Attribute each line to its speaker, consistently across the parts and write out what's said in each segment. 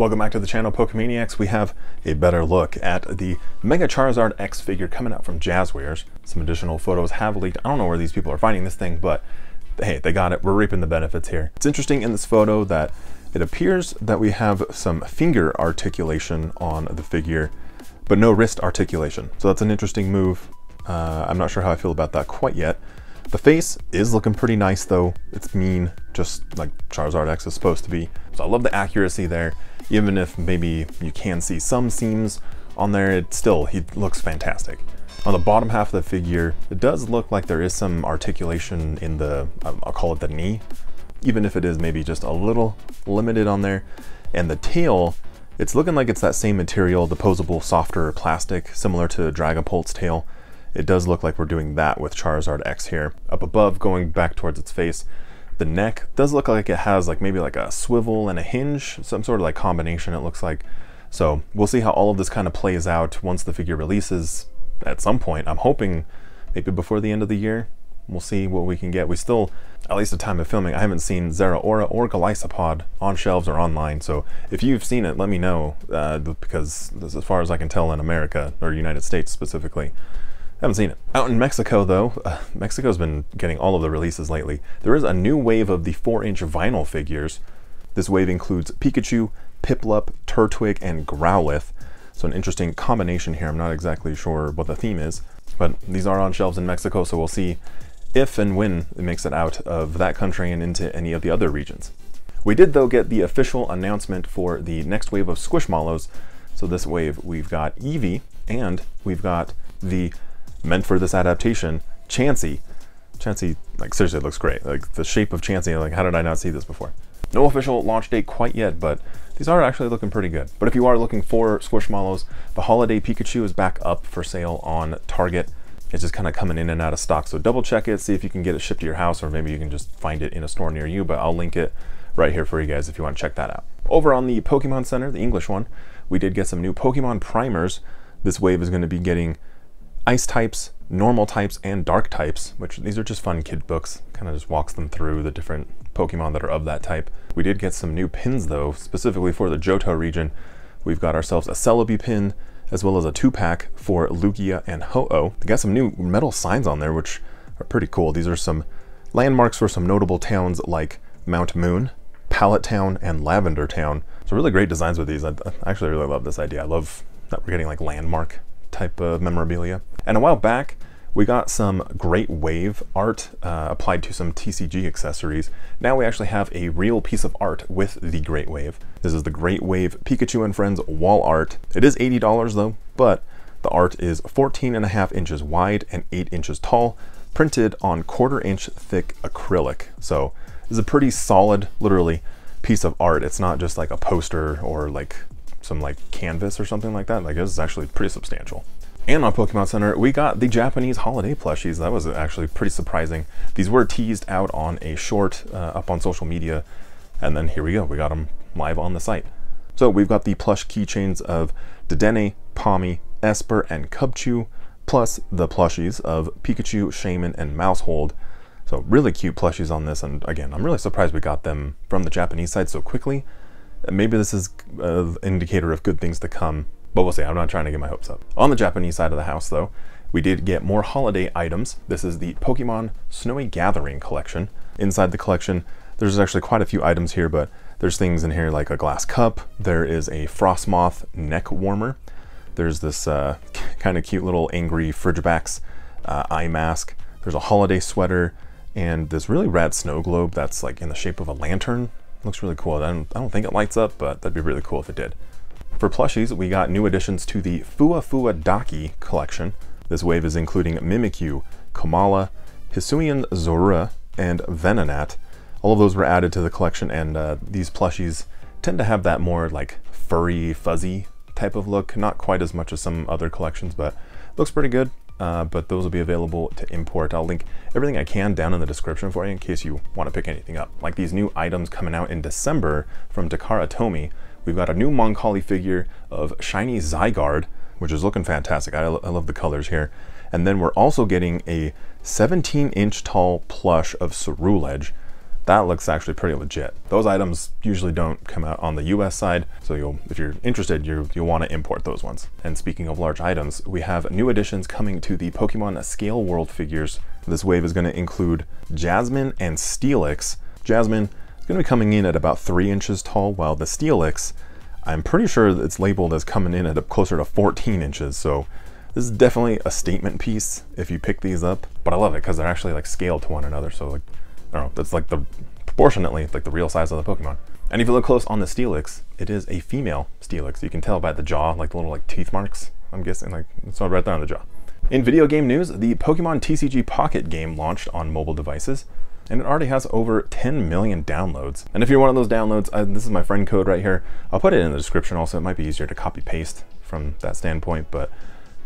Speaker 1: Welcome back to the channel, Pokemaniacs. We have a better look at the Mega Charizard X figure coming out from Jazwares. Some additional photos have leaked. I don't know where these people are finding this thing, but hey, they got it. We're reaping the benefits here. It's interesting in this photo that it appears that we have some finger articulation on the figure, but no wrist articulation. So that's an interesting move. I'm not sure how I feel about that quite yet. The face is looking pretty nice though. It's mean, just like Charizard X is supposed to be. So I love the accuracy there. Even if maybe you can see some seams on there, he looks fantastic. On the bottom half of the figure, it does look like there is some articulation in the, I'll call it the knee, even if it is maybe just a little limited on there. And the tail, it's looking like it's that same material, the posable, softer plastic, similar to Dragapult's tail. It does look like we're doing that with Charizard X here. Up above, going back towards its face, the neck does look like it has like maybe like a swivel and a hinge, some sort of like combination it looks like. So we'll see how all of this kind of plays out once the figure releases at some point. I'm hoping maybe before the end of the year. We'll see what we can get. We still, at least at the time of filming, I haven't seen Zeraora or Golisopod on shelves or online. So if you've seen it, let me know, because as far as I can tell in America, or United States specifically, I haven't seen it. Out in Mexico though, Mexico's been getting all of the releases lately. There is a new wave of the 4-inch vinyl figures. This wave includes Pikachu, Piplup, Turtwig, and Growlithe. So an interesting combination here. I'm not exactly sure what the theme is, but these are on shelves in Mexico, so we'll see if and when it makes it out of that country and into any of the other regions. We did though get the official announcement for the next wave of Squishmallows. So this wave, we've got Eevee, and we've got the meant for this adaptation, Chansey. Chansey, like seriously, it looks great. Like the shape of Chansey, like how did I not see this before? No official launch date quite yet, but these are actually looking pretty good. But if you are looking for Squishmallows, the Holiday Pikachu is back up for sale on Target. It's just kind of coming in and out of stock, so double check it, see if you can get it shipped to your house, or maybe you can just find it in a store near you, but I'll link it right here for you guys if you want to check that out. Over on the Pokemon Center, the English one, we did get some new Pokemon primers. This wave is going to be getting Ice types, normal types, and dark types, which these are just fun kid books. Kind of just walks them through the different Pokemon that are of that type. We did get some new pins though, specifically for the Johto region. We've got ourselves a Celebi pin, as well as a 2-pack for Lugia and Ho-Oh. They got some new metal signs on there, which are pretty cool. These are some landmarks for some notable towns like Mount Moon, Pallet Town, and Lavender Town. So really great designs with these. I actually really love this idea. I love that we're getting like landmark type of memorabilia. And a while back, we got some Great Wave art applied to some TCG accessories. Now we actually have a real piece of art with the Great Wave. This is the Great Wave Pikachu and Friends wall art. It is $80 though, but the art is 14.5 inches wide and 8 inches tall, printed on 1/4 inch thick acrylic. So this is a pretty solid, literally, piece of art. It's not just like a poster or like some like canvas or something like that. Like this is actually pretty substantial. And on Pokemon Center, we got the Japanese holiday plushies. That was actually pretty surprising. These were teased out on a short up on social media, and then here we go. We got them live on the site. So we've got the plush keychains of Dedenne, Pawmi, Esper, and Cubchoo, plus the plushies of Pikachu, Shaman, and Mousehold. So really cute plushies on this, and again, I'm really surprised we got them from the Japanese side so quickly. Maybe this is an indicator of good things to come, but we'll see. I'm not trying to get my hopes up. On the Japanese side of the house though, we did get more holiday items. This is the Pokemon Snowy Gathering collection. Inside the collection, there's actually quite a few items here, but there's things in here like a glass cup. There is a Frostmoth neck warmer. There's this kind of cute little angry Frigibax eye mask. There's a holiday sweater, and this really rad snow globe that's like in the shape of a lantern. Looks really cool. I don't think it lights up, but that'd be really cool if it did. For plushies, we got new additions to the Fua Fua Daki collection. This wave is including Mimikyu, Komala, Hisuian Zorua, and Venonat. All of those were added to the collection, and these plushies tend to have that more like furry, fuzzy type of look. Not quite as much as some other collections, but looks pretty good. But those will be available to import. I'll link everything I can down in the description for you in case you want to pick anything up. Like these new items coming out in December from Takara Tomy. We've got a new Moncali figure of Shiny Zygarde, which is looking fantastic. I love the colors here. And then we're also getting a 17-inch tall plush of Ceruledge. That looks actually pretty legit. Those items usually don't come out on the US side, so if you're interested, you'll want to import those ones. And speaking of large items, we have new additions coming to the Pokemon Scale World figures. This wave is going to include Jasmine and Steelix. Jasmine is going to be coming in at about 3 inches tall, while the Steelix, I'm pretty sure it's labeled as coming in at closer to 14 inches, so this is definitely a statement piece if you pick these up. But I love it because they're actually like scaled to one another, so like, I don't know, that's like proportionately like the real size of the Pokemon. And if you look close on the Steelix, it is a female Steelix. You can tell by the jaw, like the little like teeth marks, I'm guessing, like it's all right there on the jaw. In video game news, the Pokemon TCG Pocket game launched on mobile devices, and it already has over 10 million downloads. And if you're one of those downloads, this is my friend code right here. I'll put it in the description also. It might be easier to copy paste from that standpoint, but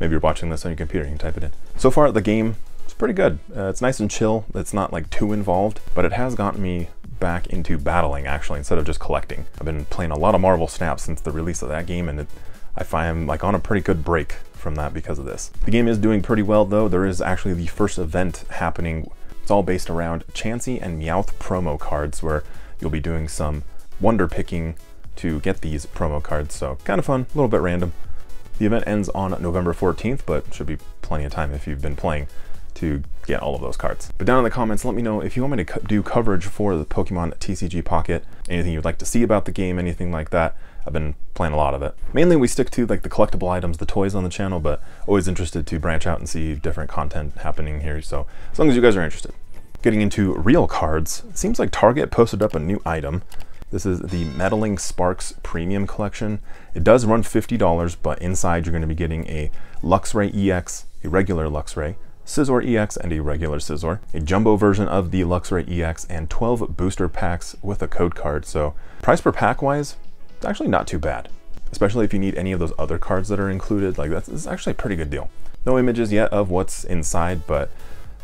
Speaker 1: maybe you're watching this on your computer, you can type it in. So far, the game is pretty good. It's nice and chill. It's not like too involved, but it has gotten me back into battling actually, instead of just collecting. I've been playing a lot of Marvel Snap since the release of that game, and I find I'm like on a pretty good break from that because of this. The game is doing pretty well though. There is actually the first event happening. It's all based around Chansey and Meowth promo cards, where you'll be doing some wonder picking to get these promo cards. So kind of fun, a little bit random. The event ends on November 14th, but should be plenty of time if you've been playing to get all of those cards. But down in the comments, let me know if you want me to do coverage for the Pokemon TCG Pocket, anything you'd like to see about the game, anything like that. I've been playing a lot of it. Mainly we stick to like the collectible items, the toys on the channel, but always interested to branch out and see different content happening here. So as long as you guys are interested. Getting into real cards, it seems like Target posted up a new item. This is the Meddling Sparks Premium Collection. It does run $50, but inside you're going to be getting a Luxray EX, a regular Luxray, Scizor EX, and a regular Scizor, a jumbo version of the Luxray EX, and 12 booster packs with a code card. So price per pack wise, it's actually not too bad, especially if you need any of those other cards that are included. Like that's actually a pretty good deal. No images yet of what's inside, but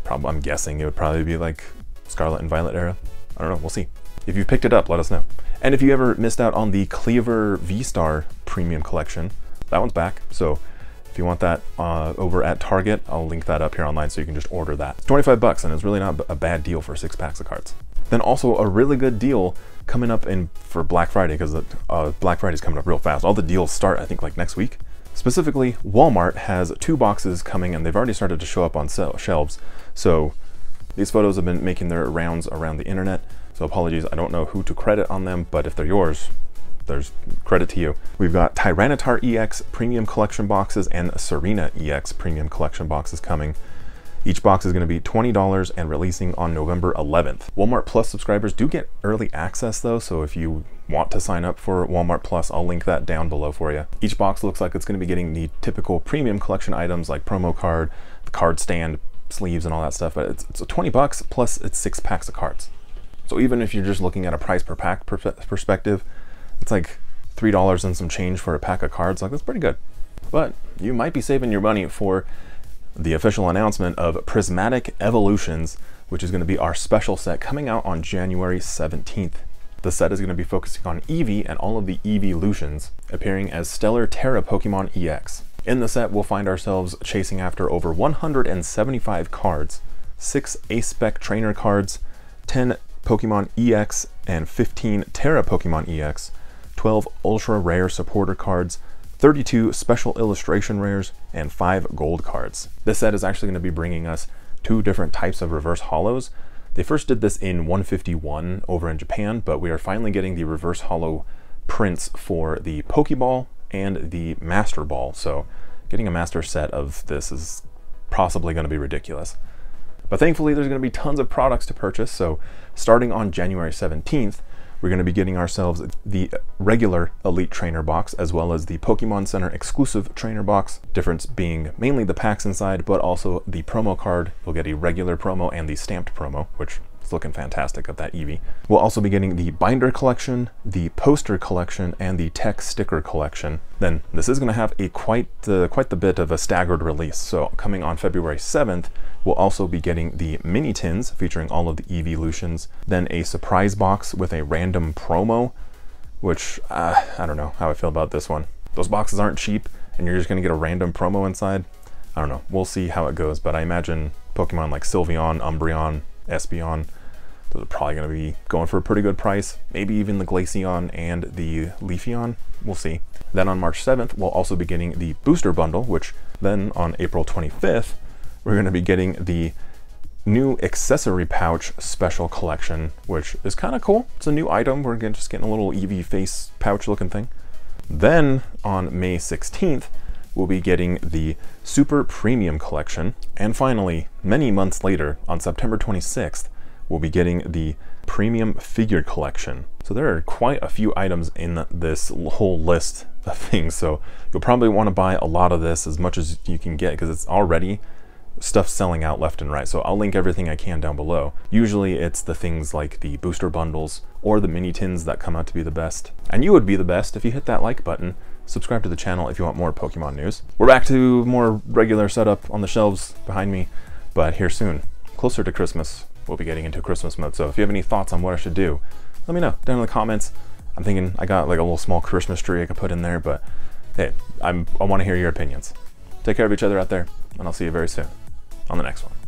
Speaker 1: I'm guessing it would probably be like Scarlet and Violet era. I don't know, we'll see. If you picked it up, let us know. And if you ever missed out on the Cleaver V-Star Premium Collection, that one's back. So if you want that over at Target, I'll link that up here online so you can just order that. It's 25 bucks, and it's really not a bad deal for 6 packs of cards. Then also a really good deal coming up for Black Friday, because Black Friday's coming up real fast. All the deals start, I think, like next week. Specifically, Walmart has 2 boxes coming, and they've already started to show up on shelves. So these photos have been making their rounds around the internet. So apologies, I don't know who to credit on them, but if they're yours, there's credit to you. We've got Tyranitar EX Premium Collection boxes and Serena EX Premium Collection boxes coming. Each box is going to be $20 and releasing on November 11th. Walmart Plus subscribers do get early access though, so if you want to sign up for Walmart Plus, I'll link that down below for you. Each box looks like it's going to be getting the typical premium collection items like promo card, the card stand, sleeves, and all that stuff, but it's 20 bucks plus it's 6 packs of cards. So even if you're just looking at a price per pack perspective, it's like $3 and some change for a pack of cards. Like, that's pretty good. But you might be saving your money for the official announcement of Prismatic Evolutions, which is going to be our special set coming out on January 17th. The set is going to be focusing on Eevee and all of the Eeveelutions, appearing as Stellar Terra Pokemon EX. In the set, we'll find ourselves chasing after over 175 cards, 6 Ace-Spec Trainer cards, 10 Pokemon EX and 15 Terra Pokemon EX, 12 Ultra Rare Supporter cards, 32 Special Illustration Rares, and 5 Gold cards. This set is actually going to be bringing us 2 different types of reverse holos. They first did this in 151 over in Japan, but we are finally getting the reverse holo prints for the Pokeball and the Master Ball. So getting a master set of this is possibly going to be ridiculous. But thankfully, there's going to be tons of products to purchase. So starting on January 17th, we're going to be getting ourselves the regular Elite Trainer box, as well as the Pokemon Center exclusive Trainer box. Difference being mainly the packs inside, but also the promo card. You'll get a regular promo and the stamped promo, which is looking fantastic of that Eevee. We'll also be getting the binder collection, the poster collection, and the tech sticker collection. Then this is going to have a quite the bit of a staggered release. So coming on February 7th, we'll also be getting the mini tins featuring all of the Eeveelutions, then a surprise box with a random promo, which I don't know how I feel about this one. Those boxes aren't cheap, and you're just going to get a random promo inside. I don't know. We'll see how it goes, but I imagine Pokemon like Sylveon, Umbreon, Espeon Those are probably going to be going for a pretty good price. Maybe even the Glaceon and the Leafeon. We'll see. Then on March 7th, we'll also be getting the booster bundle, which then on April 25th, we're going to be getting the new accessory pouch special collection, which is kind of cool. It's a new item. We're just getting a little Eevee face pouch looking thing. Then on May 16th, we'll be getting the Super Premium collection. And finally, many months later, on September 26th, we'll be getting the Premium Figure collection. So there are quite a few items in this whole list of things. So you'll probably want to buy a lot of this, as much as you can get, because it's already stuff selling out left and right. So I'll link everything I can down below. Usually it's the things like the booster bundles or the mini tins that come out to be the best. And you would be the best if you hit that like button, subscribe to the channel if you want more Pokemon news. We're back to more regular setup on the shelves behind me, but here soon, closer to Christmas, we'll be getting into Christmas mode. So if you have any thoughts on what I should do, let me know down in the comments. I'm thinking I got like a little small Christmas tree I could put in there, but hey, I want to hear your opinions. Take care of each other out there, and I'll see you very soon on the next one.